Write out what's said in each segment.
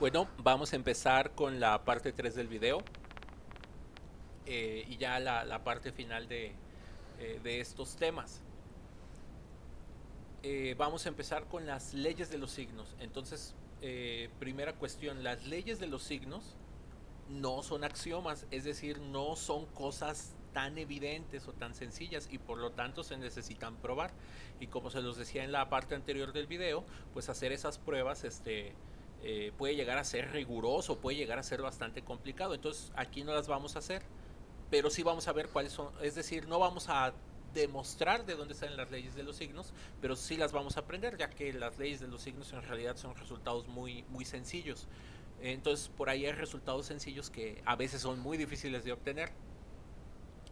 Bueno, vamos a empezar con la parte 3 del video y ya la parte final de estos temas. Vamos a empezar con las leyes de los signos. Entonces, primera cuestión, las leyes de los signos no son axiomas, es decir, no son cosas tan evidentes o tan sencillas y por lo tanto se necesitan probar. Y como se los decía en la parte anterior del video, pues hacer esas pruebas puede llegar a ser riguroso, puede llegar a ser bastante complicado. Entonces aquí no las vamos a hacer, pero sí vamos a ver cuáles son, es decir, no vamos a demostrar de dónde salen las leyes de los signos, pero sí las vamos a aprender, ya que las leyes de los signos en realidad son resultados muy sencillos. Entonces, por ahí hay resultados sencillos que a veces son muy difíciles de obtener.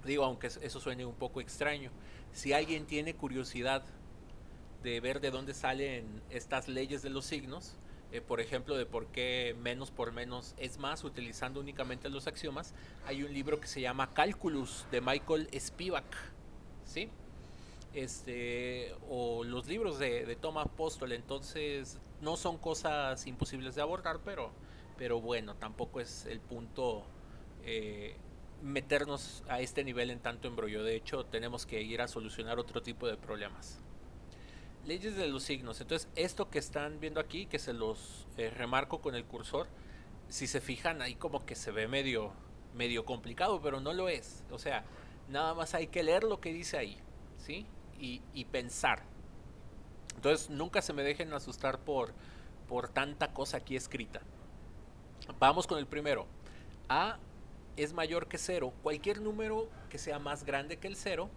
Digo, aunque eso suene un poco extraño. Si alguien tiene curiosidad de ver de dónde salen estas leyes de los signos, por ejemplo, de por qué menos por menos es más, utilizando únicamente los axiomas, hay un libro que se llama Calculus de Michael Spivak, ¿sí? O los libros de Thomas Postol. Entonces no son cosas imposibles de abordar, pero bueno, tampoco es el punto eh, meternos a este nivel en tanto embrollo. De hecho, tenemos que ir a solucionar otro tipo de problemas. Leyes de los signos. Entonces, esto que están viendo aquí, que se los remarco con el cursor, si se fijan ahí como que se ve medio complicado, pero no lo es. O sea, nada más hay que leer lo que dice ahí, ¿sí? Y pensar. Entonces, nunca se me dejen asustar por tanta cosa aquí escrita. Vamos con el primero. A es mayor que cero. Cualquier número que sea más grande que el cero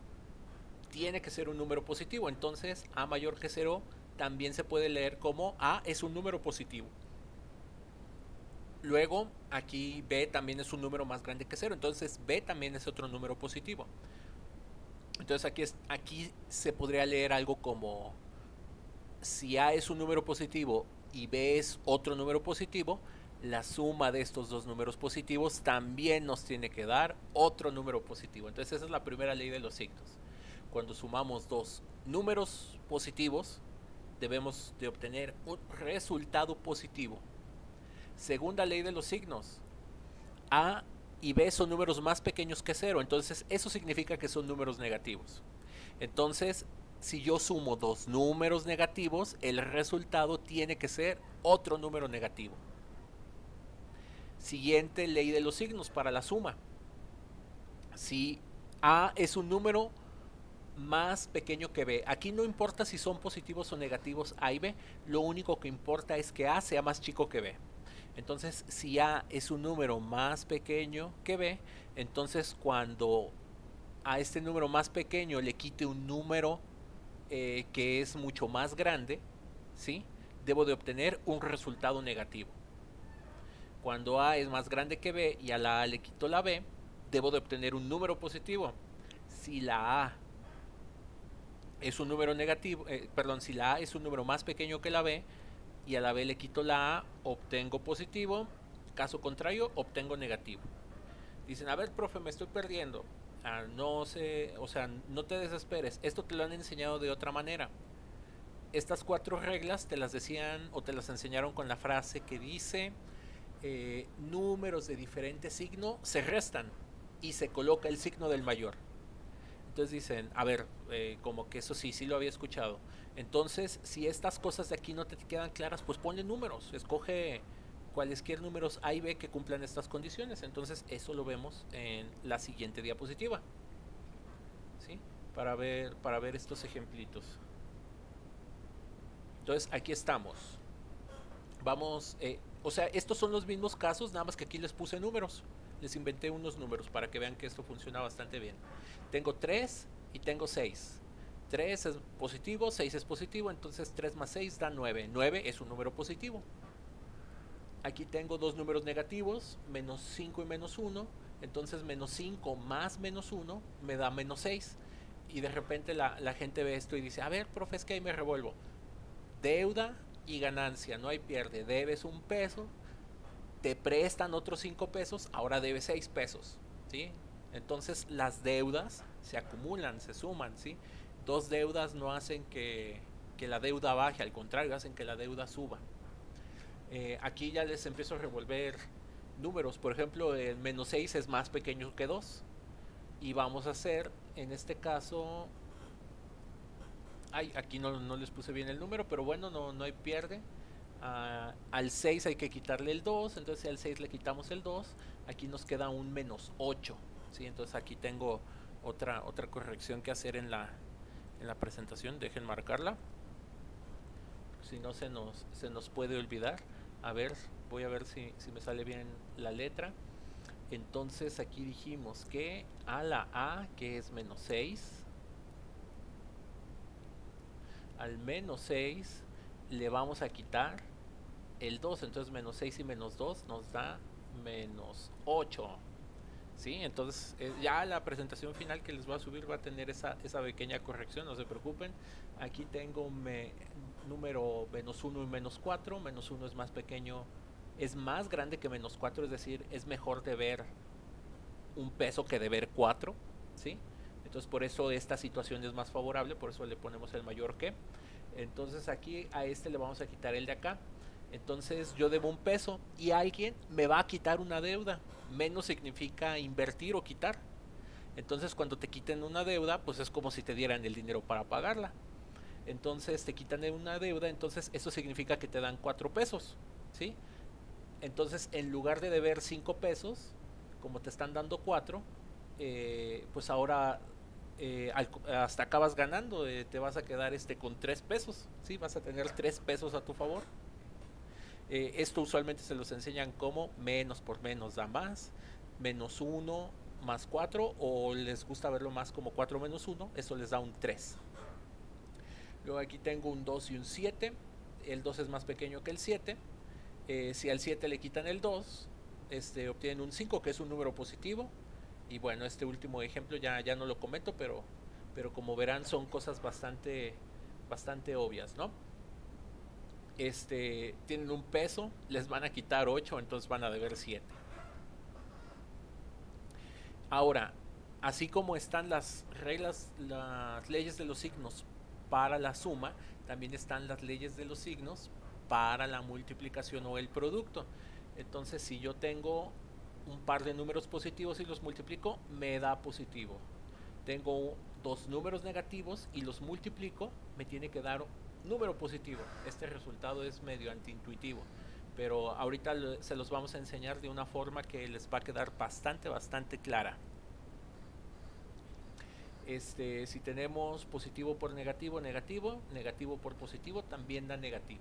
tiene que ser un número positivo. Entonces, A mayor que cero también se puede leer como A es un número positivo. Luego, aquí B también es un número más grande que cero. Entonces, B también es otro número positivo. Entonces, aquí se podría leer algo como si A es un número positivo y B es otro número positivo, la suma de estos dos números positivos también nos tiene que dar otro número positivo. Entonces esa es la primera ley de los signos. Cuando sumamos dos números positivos, debemos de obtener un resultado positivo. Segunda ley de los signos. A y B son números más pequeños que cero, entonces eso significa que son números negativos. Entonces, si yo sumo dos números negativos, el resultado tiene que ser otro número negativo. Siguiente ley de los signos para la suma. Si A es un número más pequeño que B, aquí no importa si son positivos o negativos A y B, lo único que importa es que A sea más chico que B. Entonces, si A es un número más pequeño que B, entonces cuando a este número más pequeño le quite un número que es mucho más grande, ¿sí? Debo de obtener un resultado negativo. Cuando A es más grande que B y a la A le quito la B, debo de obtener un número positivo. Si la A es un número negativo, perdón, si la A es un número más pequeño que la B y a la B le quito la A, obtengo positivo. Caso contrario, obtengo negativo. Dicen, a ver, profe, me estoy perdiendo. No sé, o sea, no te desesperes. Esto te lo han enseñado de otra manera. Estas cuatro reglas te las decían o te las enseñaron con la frase que dice números de diferente signo se restan y se coloca el signo del mayor. Entonces dicen, a ver, como que eso sí lo había escuchado. Entonces, si estas cosas de aquí no te quedan claras, pues ponle números, escoge cualesquier números A y B que cumplan estas condiciones. Entonces, eso lo vemos en la siguiente diapositiva, ¿sí? Para ver estos ejemplitos. Entonces, aquí estamos. Vamos, o sea, estos son los mismos casos, nada más que aquí les puse números. Les inventé unos números para que vean que esto funciona bastante bien. Tengo 3 y tengo 6. 3 es positivo, 6 es positivo, entonces 3 más 6 da 9. 9 es un número positivo. Aquí tengo dos números negativos, menos 5 y menos 1. Entonces menos 5 más menos 1 me da menos 6. Y de repente la gente ve esto y dice, a ver, profe, es que ahí me revuelvo. Deuda y ganancia, no hay pierde. Debes un peso, te prestan otros 5 pesos, ahora debes 6 pesos, ¿sí? Entonces las deudas se acumulan, se suman, ¿sí? Dos deudas no hacen que la deuda baje, al contrario, hacen que la deuda suba. Aquí ya les empiezo a revolver números. Por ejemplo, el menos 6 es más pequeño que 2. Y vamos a hacer, en este caso, ay, aquí no les puse bien el número, pero bueno, no hay pierde. Al 6 hay que quitarle el 2, entonces si al 6 le quitamos el 2, aquí nos queda un menos 8. ¿Sí? Entonces aquí tengo otra corrección que hacer en la presentación, dejen marcarla, si no se nos puede olvidar. A ver, voy a ver si me sale bien la letra. Entonces aquí dijimos que a la A, que es menos 6, al menos 6 le vamos a quitar el 2, entonces menos 6 y menos 2 nos da menos 8. ¿Sí? Entonces ya la presentación final que les voy a subir va a tener esa pequeña corrección, no se preocupen. Aquí tengo número menos 1 y menos 4. Menos 1 es más pequeño, es más grande que menos 4, es decir, es mejor de ver un peso que de ver 4. ¿Sí? Entonces por eso esta situación es más favorable, por eso le ponemos el mayor que. Entonces aquí a este le vamos a quitar el de acá. Entonces yo debo un peso y alguien me va a quitar una deuda. Menos significa invertir o quitar. Entonces cuando te quiten una deuda, pues es como si te dieran el dinero para pagarla. Entonces te quitan una deuda, entonces eso significa que te dan 4 pesos. ¿Sí? Entonces en lugar de deber 5 pesos, como te están dando 4, pues ahora hasta acabas ganando, te vas a quedar con 3 pesos. ¿Sí? Vas a tener 3 pesos a tu favor. Esto usualmente se los enseñan como menos por menos da más, menos 1 más 4, o les gusta verlo más como 4 menos 1, eso les da un 3. Luego aquí tengo un 2 y un 7, el 2 es más pequeño que el 7, si al 7 le quitan el 2, obtienen un 5, que es un número positivo. Y bueno, este último ejemplo ya no lo comento, pero como verán son cosas bastante obvias, ¿no? Tienen un peso, les van a quitar 8, entonces van a deber 7. Ahora, así como están las reglas, las leyes de los signos para la suma, también están las leyes de los signos para la multiplicación o el producto. Entonces, si yo tengo un par de números positivos y los multiplico, me da positivo. Tengo dos números negativos y los multiplico, me tiene que dar número positivo. Este resultado es medio antiintuitivo, pero ahorita se los vamos a enseñar de una forma que les va a quedar bastante clara. Si tenemos positivo por negativo, negativo por positivo, también da negativo.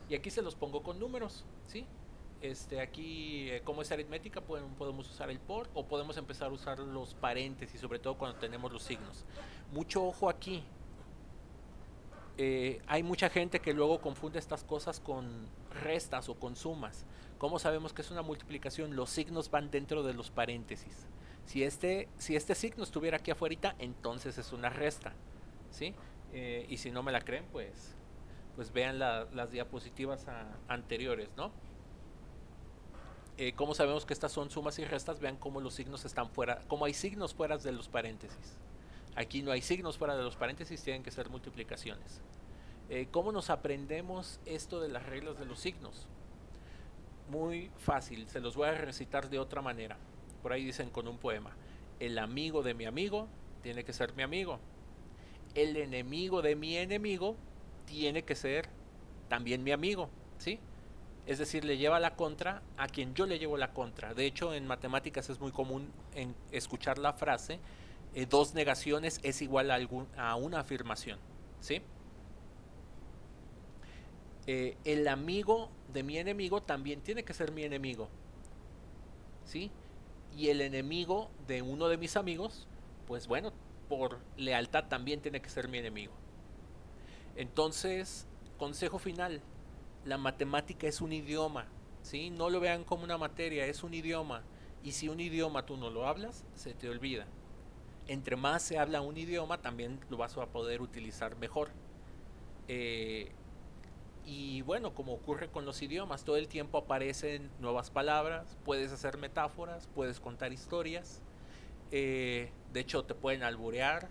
Y aquí se los pongo con números, ¿sí? Aquí, como es aritmética, podemos usar el por, o podemos empezar a usar los paréntesis, sobre todo cuando tenemos los signos. Mucho ojo aquí. Hay mucha gente que luego confunde estas cosas con restas o con sumas. ¿Cómo sabemos que es una multiplicación? Los signos van dentro de los paréntesis. Si este signo estuviera aquí afuera, entonces es una resta, ¿sí? Y si no me la creen, pues vean las diapositivas anteriores, ¿no? ¿Cómo sabemos que estas son sumas y restas? Vean cómo los signos están fuera, cómo hay signos fuera de los paréntesis. Aquí no hay signos fuera de los paréntesis, tienen que ser multiplicaciones. ¿Cómo nos aprendemos esto de las reglas de los signos? Muy fácil, se los voy a recitar de otra manera. Por ahí dicen con un poema: el amigo de mi amigo tiene que ser mi amigo. El enemigo de mi enemigo tiene que ser también mi amigo, ¿sí? Es decir, le lleva la contra a quien yo le llevo la contra. De hecho, en matemáticas es muy común escuchar la frase: dos negaciones es igual a una afirmación, ¿sí? El amigo de mi enemigo también tiene que ser mi enemigo, ¿sí? Y el enemigo de uno de mis amigos, pues bueno, por lealtad también tiene que ser mi enemigo. Entonces, consejo final: la matemática es un idioma, ¿sí? No lo vean como una materia, es un idioma. Y si un idioma tú no lo hablas, se te olvida. Entre más se habla un idioma, también lo vas a poder utilizar mejor. Y bueno, como ocurre con los idiomas, todo el tiempo aparecen nuevas palabras, puedes hacer metáforas, puedes contar historias. De hecho, te pueden alburear.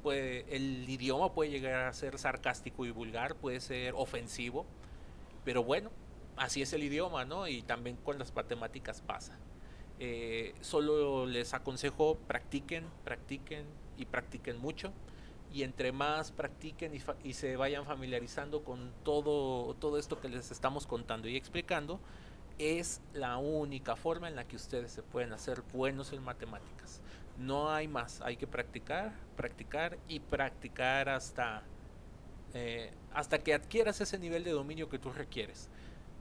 El idioma puede llegar a ser sarcástico y vulgar, puede ser ofensivo. Pero bueno, así es el idioma, ¿no? Y también con las matemáticas pasa. Solo les aconsejo practiquen, practiquen y practiquen mucho. Y entre más practiquen y se vayan familiarizando con todo esto que les estamos contando y explicando, es la única forma en la que ustedes se pueden hacer buenos en matemáticas. No hay más, hay que practicar, practicar y practicar hasta que adquieras ese nivel de dominio que tú requieres.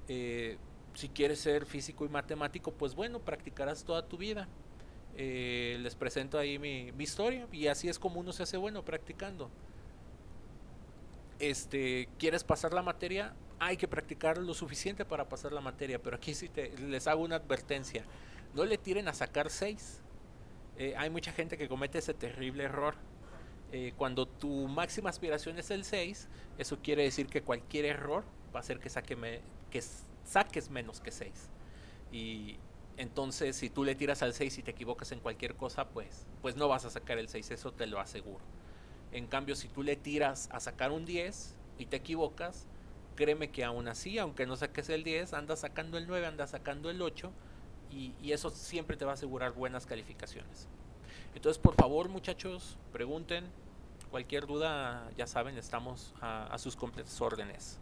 Eh, si quieres ser físico y matemático, pues bueno, practicarás toda tu vida. Les presento ahí mi historia y así es como uno se hace bueno practicando. ¿Quieres pasar la materia? Hay que practicar lo suficiente para pasar la materia, pero aquí sí les hago una advertencia. No le tiren a sacar 6. Hay mucha gente que comete ese terrible error. Cuando tu máxima aspiración es el 6, eso quiere decir que cualquier error va a hacer que saques menos que 6. Y entonces, si tú le tiras al 6 y te equivocas en cualquier cosa, pues no vas a sacar el 6, eso te lo aseguro. En cambio, si tú le tiras a sacar un 10 y te equivocas, créeme que aún así, aunque no saques el 10, andas sacando el 9, andas sacando el 8 y eso siempre te va a asegurar buenas calificaciones. Entonces, por favor, muchachos, pregunten. Cualquier duda, ya saben, estamos a sus completas órdenes.